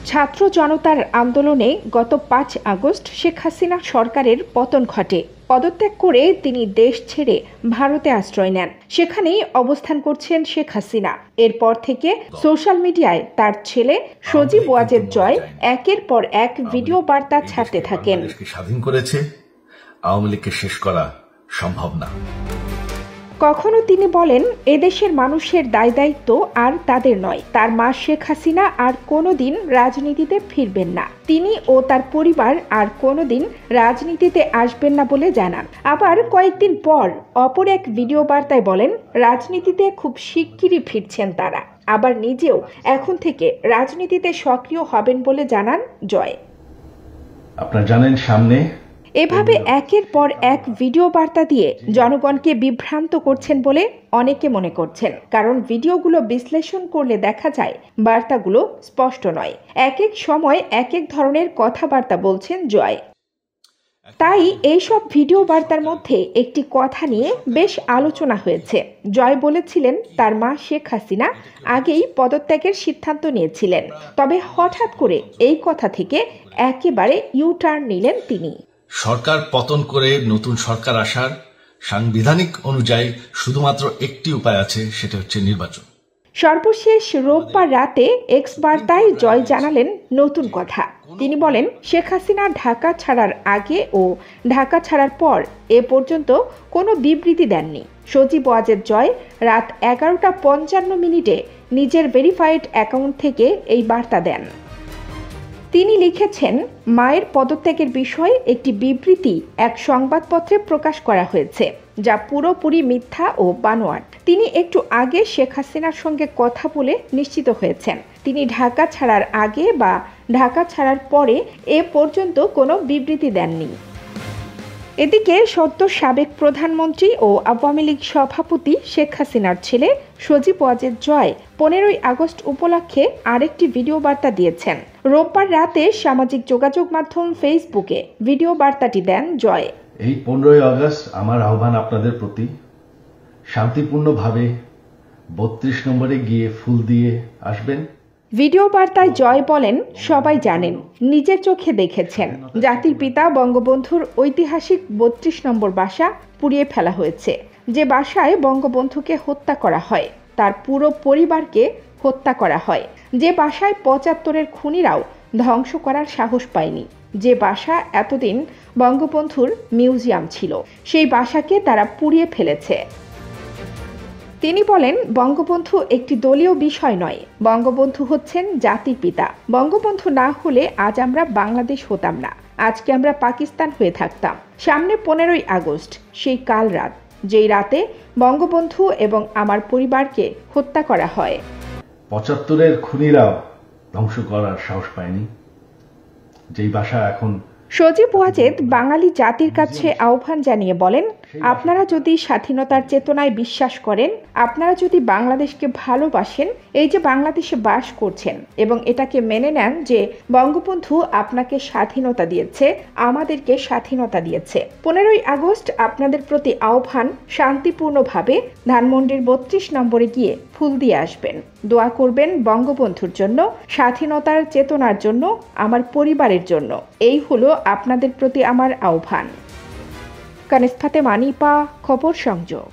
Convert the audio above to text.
ছাত্র জনতার আন্দোলনে গত ৫ আগস্ট শেখ হাসিনা সরকারের পতন ঘটে। পদত্যাগ করে তিনি দেশ ছেড়ে ভারতে আশ্রয় নেন। সেখানেই অবস্থান করছেন শেখ হাসিনা। এরপর থেকে সোশ্যাল মিডিয়ায় তার ছেলে সজীব ওয়াজেদ জয় একের পর এক ভিডিও বার্তা ছাড়তে থাকেন। স্বাধীন করেছে, আওয়ামী লীগকে শেষ করা সম্ভব না। কখনো তিনি বলেন এদেশের মানুষের দায় দায়িত্ব আর তাদের নয়। তার মা শেখ হাসিনা আর কোনোদিন রাজনীতিতে ফিরবেন না। তিনি ও তার পরিবার আর কোনোদিন রাজনীতিতে আসবেন না বলে জানান। আবার কয়েকদিন পর অপর এক ভিডিও বার্তায় বলেন রাজনীতিতে খুব শিগগিরই ফিরছেন তারা। আবার নিজেও এখন থেকে রাজনীতিতে সক্রিয় হবেন বলে জানান জয়। আপনারা জানেন সামনে এভাবে একের পর এক ভিডিও বার্তা দিয়ে জনগণকে বিভ্রান্ত করছেন বলে অনেকে মনে করছেন, কারণ ভিডিওগুলো বিশ্লেষণ করলে দেখা যায় বার্তাগুলো স্পষ্ট নয়। এক এক সময় এক এক ধরনের কথাবার্তা বলছেন জয়। তাই এইসব ভিডিও বার্তার মধ্যে একটি কথা নিয়ে বেশ আলোচনা হয়েছে। জয় বলেছিলেন তার মা শেখ হাসিনা আগেই পদত্যাগের সিদ্ধান্ত নিয়েছিলেন, তবে হঠাৎ করে এই কথা থেকে একেবারে ইউটার্ন নিলেন তিনি। সরকার পতন করে নতুন সরকার আসার সাংবিধানিক অনুযায়ী শুধুমাত্র একটি উপায় আছে, সেটা হচ্ছে নির্বাচন। সর্বশেষ রোববার রাতে এক্স বার্তায় জয় জানালেন নতুন কথা। তিনি বলেন শেখ হাসিনা ঢাকা ছাড়ার আগে ও ঢাকা ছাড়ার পর এ পর্যন্ত কোনো বিবৃতি দেননি। সজীব ওয়াজেদ জয় রাত 11:55 নিজের ভেরিফাইড অ্যাকাউন্ট থেকে এই বার্তা দেন। তিনি লিখেছেন মায়ের পদত্যাগের বিষয়ে একটি বিবৃতি এক সংবাদপত্রে প্রকাশ করা হয়েছে, যা পুরোপুরি মিথ্যা ও বানোয়াট। তিনি একটু আগে শেখ হাসিনার সঙ্গে কথা বলে নিশ্চিত হয়েছেন তিনি ঢাকা ছাড়ার আগে বা ঢাকা ছাড়ার পরে এ পর্যন্ত কোনো বিবৃতি দেননি। এদিকে সদ্য সাবেক প্রধানমন্ত্রী ও আওয়ামী লীগ সভাপতি শেখ হাসিনার ছেলে সজীব ওয়াজেদ জয় 15ই আগস্ট উপলক্ষে আরেকটি ভিডিও বার্তা দিয়েছেন। রোববার রাতে সামাজিক যোগাযোগ মাধ্যম ফেসবুকে ভিডিও বার্তাটি দেন জয়। এই 15ই আগস্ট আমার আহ্বান আপনাদের প্রতি, শান্তিপূর্ণভাবে 32 নম্বরে গিয়ে ফুল দিয়ে আসবেন। ভিডিও বার্তায় জয় বলেন সবাই জানেন, নিজের চোখে দেখেছেন, জাতির পিতা বঙ্গবন্ধুর ঐতিহাসিক 32 নম্বর বাসা পুড়িয়ে ফেলা হয়েছে। যে বাসায় বঙ্গবন্ধুকে হত্যা করা হয় তার পুরো পরিবারকে হত্যা করা হয়। যে বাসায় 75-এর খুনিরাও ধ্বংস করার সাহস পায়নি। যে বাসা এতদিন বঙ্গবন্ধুর মিউজিয়াম ছিল, সেই বাসাকে তারা পুড়িয়ে ফেলেছে। তিনি বলেন বঙ্গবন্ধু একটি দলীয় বিষয় নয়, বঙ্গবন্ধু হচ্ছেন জাতির পিতা। বঙ্গবন্ধু না হলে আজ আমরা বাংলাদেশ হতাম না, আজকে আমরা পাকিস্তান হয়ে থাকতাম। সামনে 15ই আগস্ট, সেই কাল রাত, যেই রাতে বঙ্গবন্ধু এবং আমার পরিবারকে হত্যা করা হয়। 75-এর খুনিরাও ধ্বংস করার সাহস পায়নি। যেই বাসা এখন সজীব ওয়াজেদ বাঙালি জাতির কাছে আহ্বান জানিয়ে বলেন আপনারা যদি স্বাধীনতার চেতনায় বিশ্বাস করেন, আপনারা যদি বাংলাদেশকে ভালোবাসেন, এই যে বাংলাদেশে বাস করছেন এবং এটাকে মেনে নেন যে বঙ্গবন্ধু আপনাকে স্বাধীনতা দিয়েছে, আমাদেরকে স্বাধীনতা দিয়েছে। 15ই আগস্ট আপনাদের প্রতি আহ্বান, শান্তিপূর্ণভাবে ধানমন্ডির 32 নম্বরে গিয়ে ফুল দিয়ে আসবেন। দোয়া করবেন বঙ্গবন্ধুর জন্য, স্বাধীনতার চেতনার জন্য, আমার পরিবারের জন্য। এই হলো আপনাদের প্রতি আমার আহ্বান। কানিস ফাতেমা, নিপা, খবর সংযোগ।